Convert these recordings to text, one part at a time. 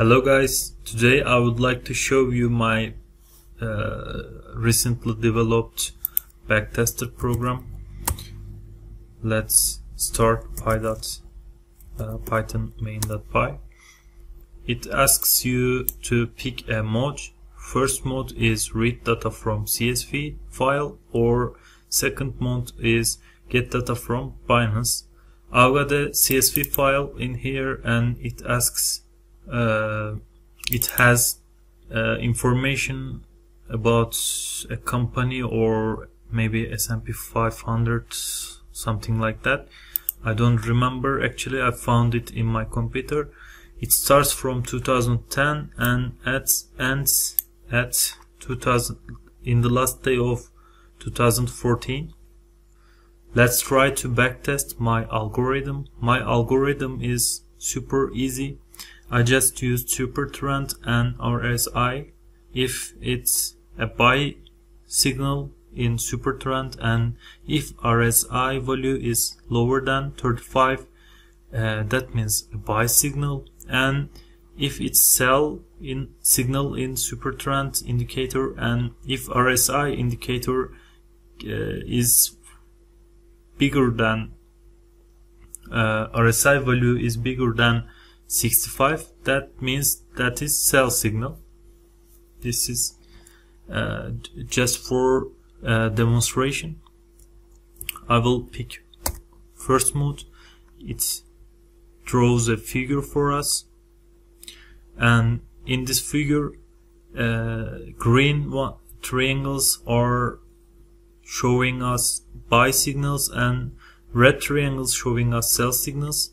Hello guys, today I would like to show you my recently developed backtester program. Let's start python main.py. It asks you to pick a mode. First mode is read data from CSV file, or second mode is get data from Binance. I've got a CSV file in here, and it asks it has information about a company or maybe S&P 500, something like that. I don't remember actually. I found it in my computer. It starts from 2010 and ends at 2000 in the last day of 2014. Let's try to backtest my algorithm. My algorithm is super easy. I just use supertrend and RSI. If it's a buy signal in supertrend, and if RSI value is lower than 35, that means a buy signal. And if it's sell in signal in supertrend indicator, and if RSI indicator is bigger than RSI value is bigger than 65, that means that is sell signal. This is just for demonstration. I will pick first mode. It draws a figure for us, and in this figure green triangles are showing us buy signals and red triangles showing us sell signals.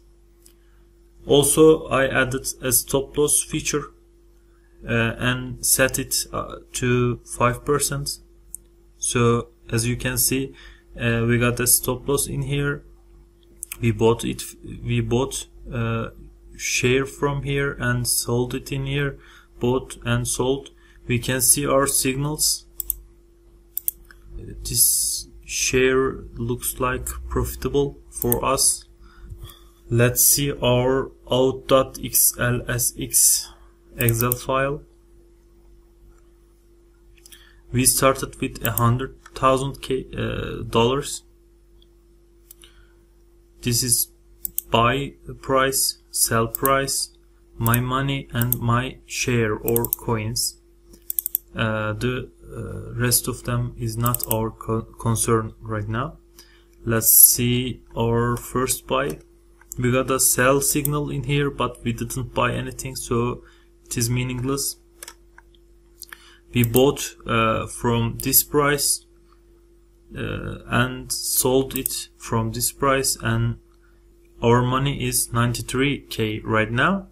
Also, I added a stop loss feature and set it to 5%. So as you can see, we got a stop loss in here. We bought it. We bought share from here and sold it in here. Bought and sold. We can see our signals. This share looks like profitable for us. Let's see our out.xlsx Excel file. We started with $100,000. This is buy price, sell price, my money, and my share or coins. The rest of them is not our concern right now. Let's see our first buy. We got a sell signal in here, but we didn't buy anything, so it is meaningless. We bought from this price and sold it from this price, and our money is 93k right now.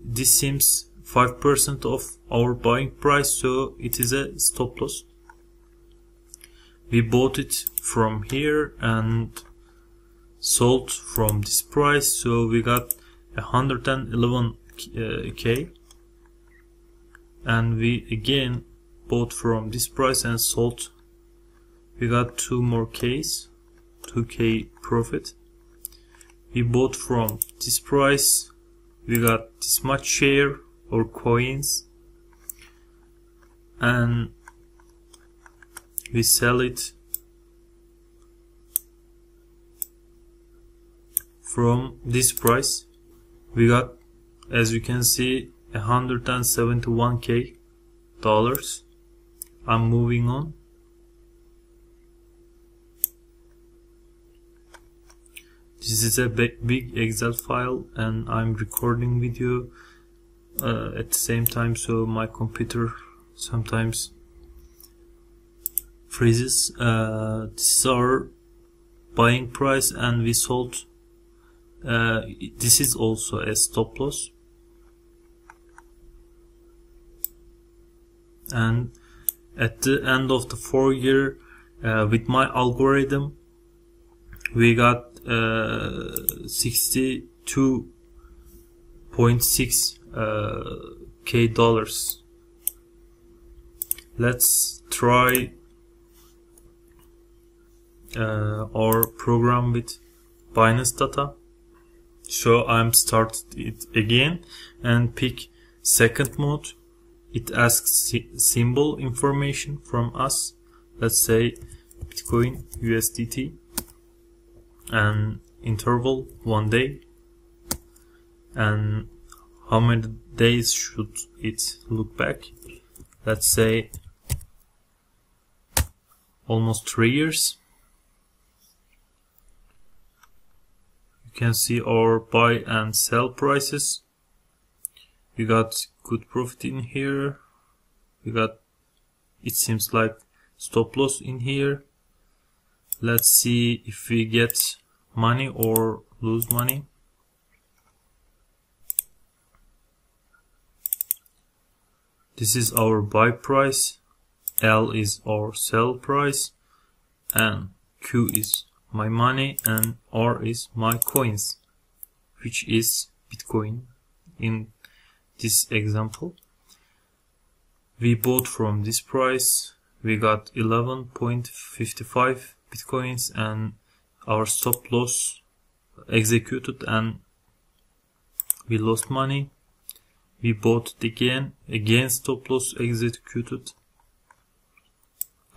This seems 5% of our buying price, so it is a stop loss. We bought it from here and sold from this price, so we got 111k, and we again bought from this price and sold. We got 2 more Ks, 2k profit. We bought from this price, we got this much share or coins, and we sell it from this price. We got, as you can see, 171k dollars. I'm moving on. This is a big Excel file, and I'm recording video at the same time, so my computer sometimes freezes. This is our buying price, and we sold. This is also a stop loss, and at the end of the 4 year, with my algorithm, we got 62.6 k dollars. Let's try our program with Binance data. So I'm started it again and pick second mode. It asks symbol information from us. Let's say Bitcoin USDT and interval 1 day, and how many days should it look back. Let's say almost 3 years. You can see our buy and sell prices. We got good profit in here. We got, it seems like, stop loss in here. Let's see if we get money or lose money. This is our buy price, L is our sell price, and Q is my money, and R is my coins, which is Bitcoin in this example. We bought from this price, we got 11.55 Bitcoins, and our stop loss executed and we lost money. We bought it again stop loss executed.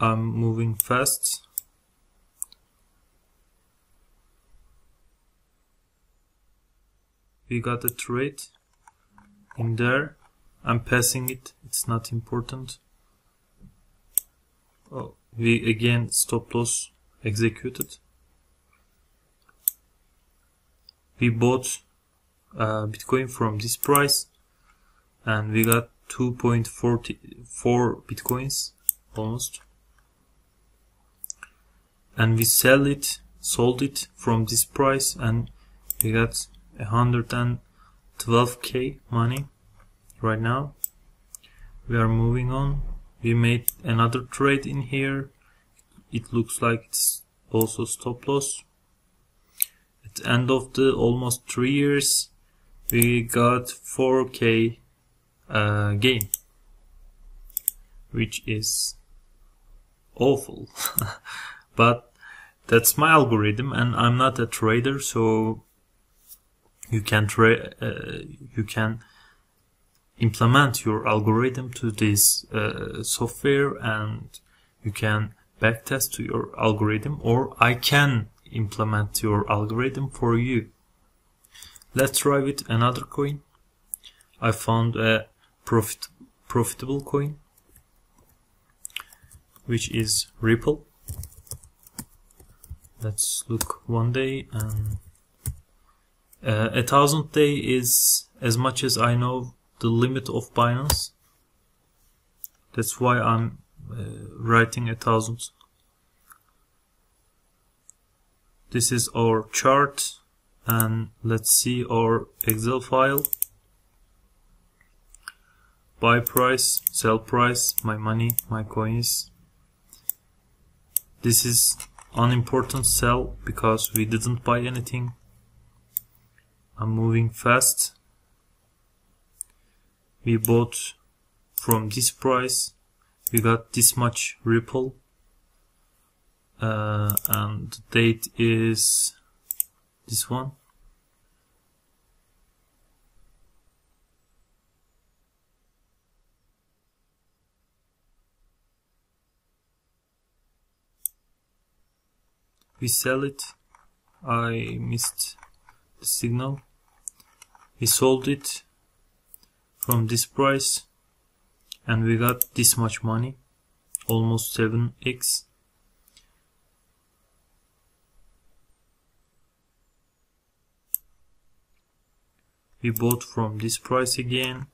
I'm moving fast. We got a trade in there. I'm passing it, it's not important. Oh, we again stop loss executed. We bought Bitcoin from this price and we got 2.44 Bitcoins almost, and we sold it from this price and we got 112k money. Right now we are moving on. We made another trade in here. It looks like it's also stop loss. At the end of the almost 3 years we got 4k gain, which is awful. But that's my algorithm and I'm not a trader, so you can implement your algorithm to this software and you can backtest to your algorithm, or I can implement your algorithm for you. Let's try with another coin. I found a profitable coin, which is Ripple. Let's look 1 day, and 1,000 day is, as much as I know, the limit of Binance. That's why I'm writing 1,000. This is our chart, and let's see our Excel file. Buy price, sell price, my money, my coins. This is unimportant sell because we didn't buy anything. I'm moving fast. We bought from this price, we got this much Ripple, and the date is this one. We sell it. I missed the signal. We sold it from this price and we got this much money, almost 7x. We bought from this price again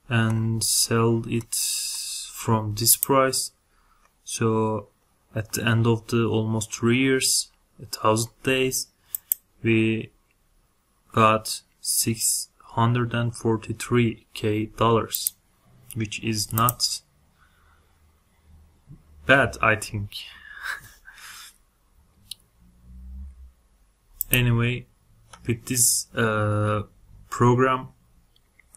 and sell it from this price. So at the end of the almost 3 years, 1,000 days, we got $643k, which is not bad, I think. Anyway, with this program,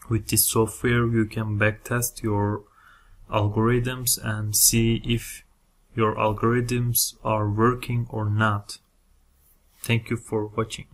with this software, you can backtest your algorithms and see if your algorithms are working or not. Thank you for watching.